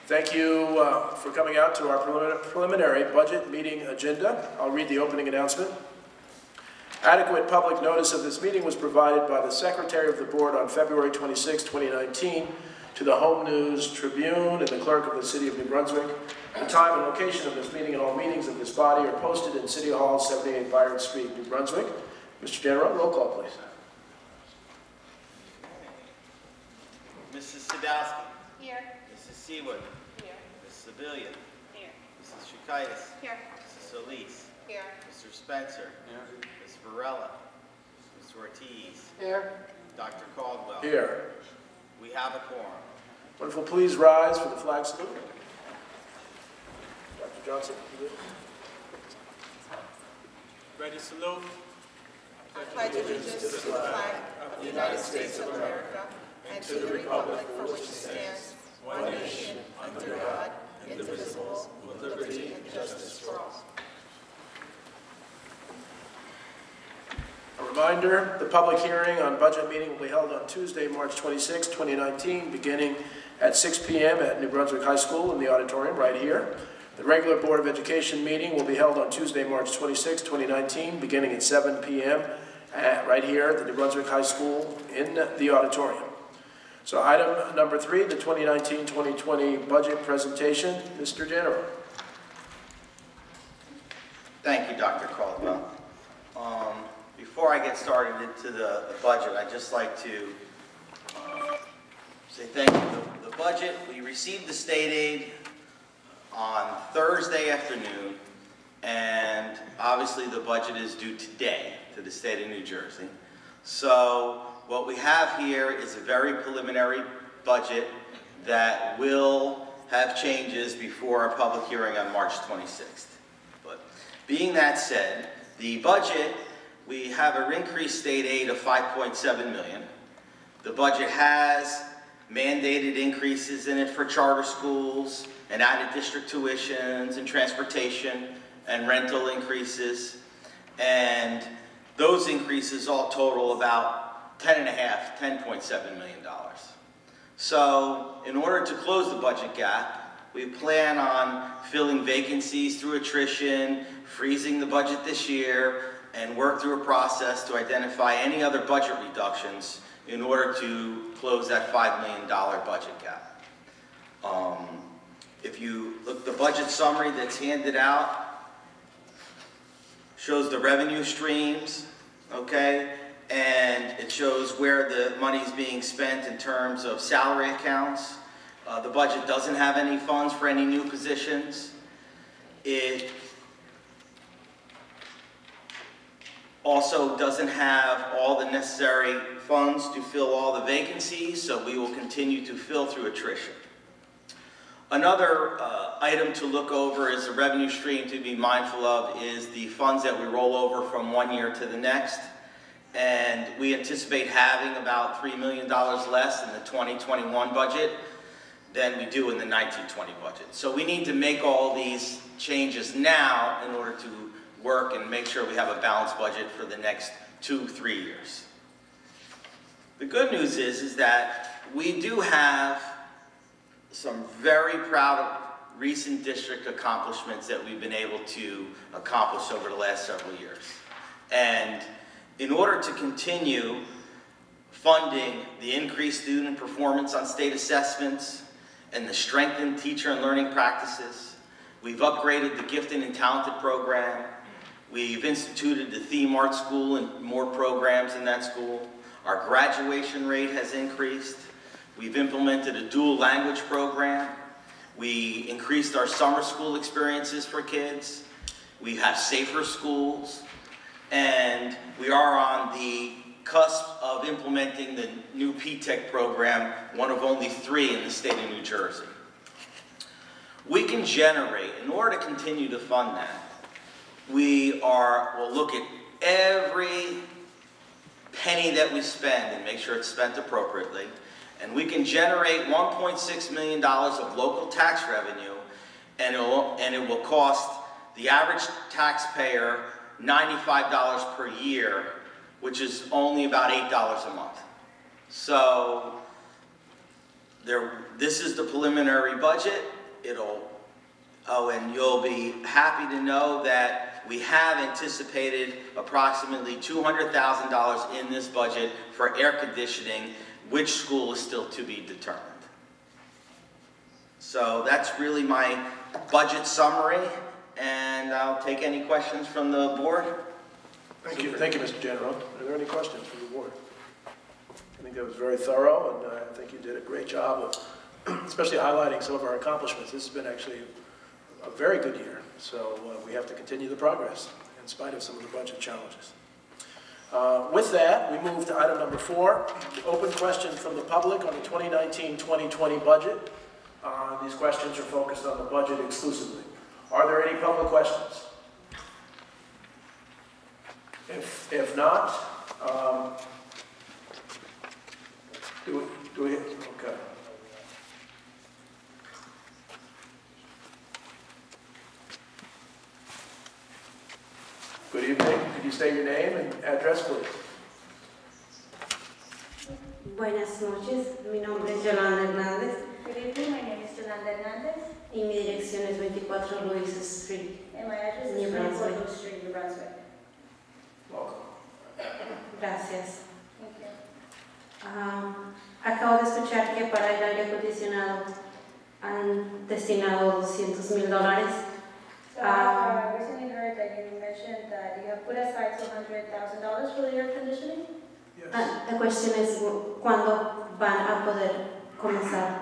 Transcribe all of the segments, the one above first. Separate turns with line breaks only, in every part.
Thank you for coming out to our preliminary budget meeting agenda. I'll read the opening announcement. Adequate public notice of this meeting was provided by the Secretary of the Board on February 26, 2019 to the Home News Tribune and the Clerk of the City of New Brunswick. The time and location of this meeting and all meetings of this body are posted in City Hall, 78 Byron Street, New Brunswick. Mr. General, roll call, please.
Mrs. Sadowski.
Here.
Mrs. Seawood.
Here.
Mrs. Civilian.
Here.
Mrs. Shukaitis.
Here.
Mrs. Solis.
Here.
Mr. Spencer. Here. Ms. Varela. Mr. Ortiz.
Here.
Dr. Caldwell.
Here.
We have a quorum.
Wonderful. Please rise for the flag salute. Dr. Johnson.
Ready, salute.
I pledge allegiance to the flag of the United States of America and to the republic for which it stands, one nation, under God, indivisible, with liberty and justice for all.
A reminder, the public hearing on budget meeting will be held on Tuesday, March 26, 2019, beginning at 6 p.m. at New Brunswick High School in the auditorium right here. The regular Board of Education meeting will be held on Tuesday, March 26, 2019, beginning at 7 p.m. Right here at the New Brunswick High School in the auditorium. So item number 3, the 2019-2020 budget presentation. Mr. General.
Thank you, Dr. Caldwell. Before I get started into the budget, I'd just like to say thank you. The budget, we received the state aid on Thursday afternoon, and obviously the budget is due today to the state of New Jersey. So what we have here is a very preliminary budget that will have changes before our public hearing on March 26th. But being that said, the budget, we have an increased state aid of $5.7 million. The budget has mandated increases in it for charter schools and added district tuitions and transportation and rental increases. And those increases all total about $10.7 million. So in order to close the budget gap, we plan on filling vacancies through attrition, freezing the budget this year, and work through a process to identify any other budget reductions in order to close that $5 million budget gap. If you look, the budget summary that's handed out shows the revenue streams, okay? And it shows where the money is being spent in terms of salary accounts. The budget doesn't have any funds for any new positions. It also doesn't have all the necessary funds to fill all the vacancies, so we will continue to fill through attrition. Another item to look over is the revenue stream to be mindful of is the funds that we roll over from one year to the next. And we anticipate having about $3 million less in the 2021 budget than we do in the 1920 budget. So we need to make all these changes now in order to work and make sure we have a balanced budget for the next 2-3 years. The good news is that we do have some very proud of recent district accomplishments that we've been able to accomplish over the last several years. And in order to continue funding the increased student performance on state assessments and the strengthened teacher and learning practices, we've upgraded the Gifted and Talented program. We've instituted the Theme Art School and more programs in that school. Our graduation rate has increased. We've implemented a dual language program. We increased our summer school experiences for kids. We have safer schools. And we are on the cusp of implementing the new P-TECH program, one of only 3 in the state of New Jersey. We can generate, in order to continue to fund that, we'll look at every penny that we spend and make sure it's spent appropriately. And we can generate $1.6 million of local tax revenue, and it will cost the average taxpayer $95 per year, which is only about $8 a month. So This is the preliminary budget. And you'll be happy to know that we have anticipated approximately $200,000 in this budget for air conditioning, which school is still to be determined. So that's really my budget summary, and I'll take any questions from the board.
Thank you, Mr. General. Are there any questions from the board? I think that was very thorough, and I think you did a great job of especially highlighting some of our accomplishments. This has been actually a very good year, so we have to continue the progress in spite of some of the budget challenges. With that, we move to item number 4, the open question from the public on the 2019-2020 budget. These questions are focused on the budget exclusively. Are there any public questions? If not, do we, okay. Good evening. Could you state your name and address, please?
Buenas noches, mi nombre es Yolanda Hernández
Good evening, my name is Yolanda Hernandez,
y mi dirección es 24 Louisa Street.
and my address is
New
24
Brunswick.
Blue Street, New Brunswick.
Welcome.
Gracias.
Thank you.
Acabo de escuchar que para el aire acondicionado han destinado $200,000.
So I recently heard that you mentioned that you have put aside $200,000 for the air conditioning.
Yes.
La cuestión es cuándo van a poder comenzar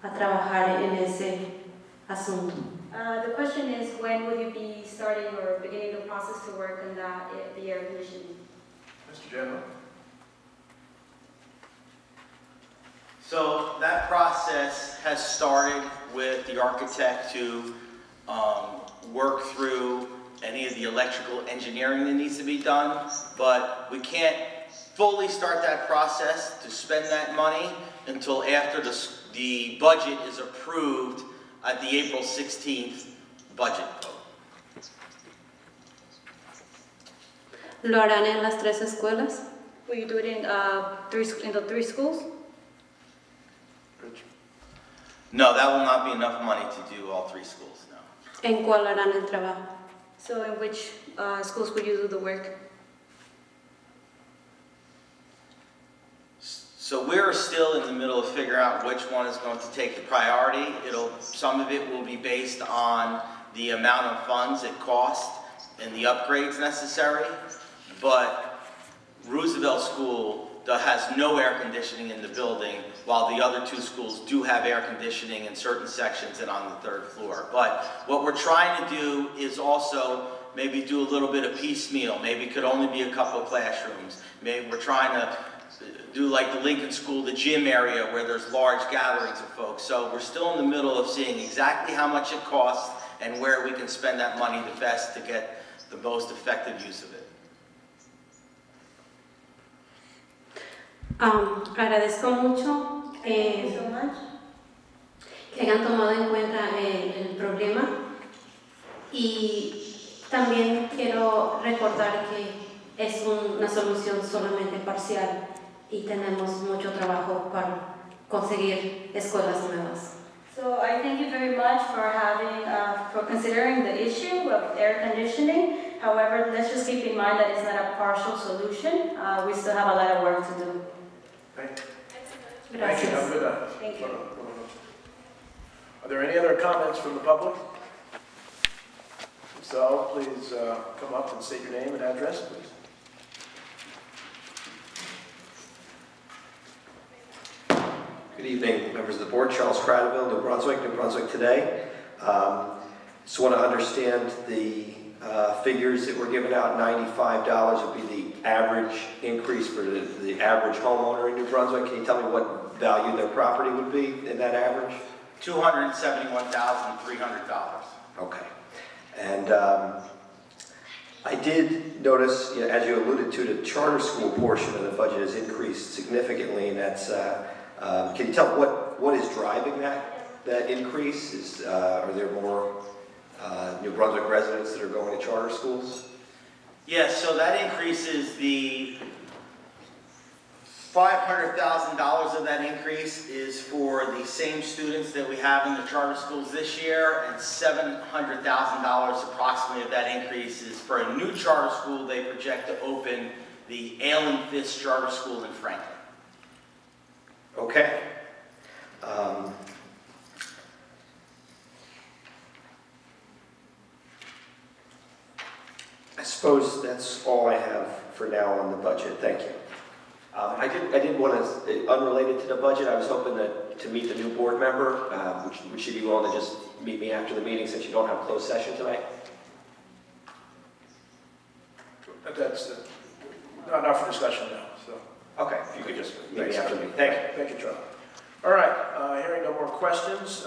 a trabajar en ese asunto.
The question is, when will you be starting or beginning the process to work on that, the air conditioning?
Mr. General?
So that process has started with the architect to work through any of the electrical engineering that needs to be done, but we can't fully start that process to spend that money until after the budget is approved at the April 16th budget vote.
¿Lo harán en las 3 escuelas?
Will you do it in the 3 schools?
Rich?
No, that will not be enough money to do all 3 schools, no.
¿En cuál harán el trabajo?
So in which schools will you do the work?
So we're still in the middle of figuring out which one is going to take the priority. Some of it will be based on the amount of funds it costs and the upgrades necessary, but Roosevelt School has no air conditioning in the building, while the other 2 schools do have air conditioning in certain sections and on the 3rd floor. But what we're trying to do is also maybe do a little bit of piecemeal. Maybe it could only be a couple of classrooms. Maybe we're trying to do like the Lincoln School, the gym area where there's large gatherings of folks. So we're still in the middle of seeing exactly how much it costs and where we can spend that money the best to get the most effective use of it.
Agradezco mucho
Thank you so much.
que hayan tomado en cuenta el problema y también quiero recordar que es una solución solamente parcial y tenemos mucho trabajo para conseguir escuelas nuevas.
So I thank you very much for considering the issue of air conditioning. However, let's just keep in mind that it's not a partial solution. We still have a lot of work to do.
Thank you.
Gracias.
Have a good night.
Thank you.
Are there any other comments from the public? If so, please come up and state your name and address, please.
Good evening, members of the board. Charles Cradaville, New Brunswick Today. Just want to understand the figures that were given out. $95 would be the average increase for the average homeowner in New Brunswick. Can you tell me what value their property would be in that average?
$271,300.
Okay. And I did notice, as you alluded to, the charter school portion of the budget has increased significantly, and that's can you tell what is driving that increase? Are there more New Brunswick residents that are going to charter schools?
Yes, so that increases the $500,000 of that increase is for the same students that we have in the charter schools this year, and $700,000 approximately of that increase is for a new charter school they project to open, the Ailing Fisk Charter School in Franklin.
Okay. I suppose that's all I have for now on the budget. Thank you. I did want to, unrelated to the budget, I was hoping to meet the new board member. Would she be willing to just meet me after the meeting since you don't have a closed session tonight?
That's not for discussion now, so.
Okay, if you could just meet me
Thanks.
after the meeting. Thank you.
Thank you, Charlie. All right, hearing no more questions,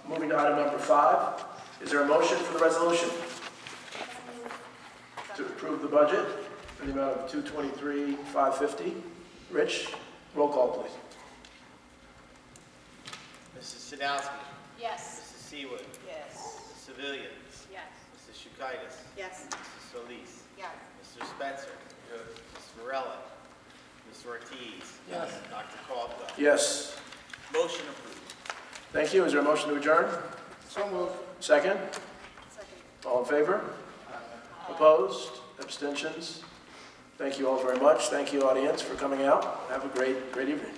moving to item number 5. Is there a motion for the resolution to approve the budget in the amount of $223,550? Rich, roll call, please.
Mrs. Sadowski.
Yes.
Mrs. Seawood.
Yes.
Mrs. Civilians.
Yes.
Mrs. Shukaitis.
Yes.
Mrs. Solis.
Yes.
Mr. Spencer. Mrs. Varela. Mr. Ortiz.
Yes.
Dr. Caldwell.
Yes.
Motion approved.
Thank you. Is there a motion to adjourn?
So moved.
Second?
Second.
All in favor? Opposed? Abstentions? Thank you all very much. Thank you, audience, for coming out. Have a great evening.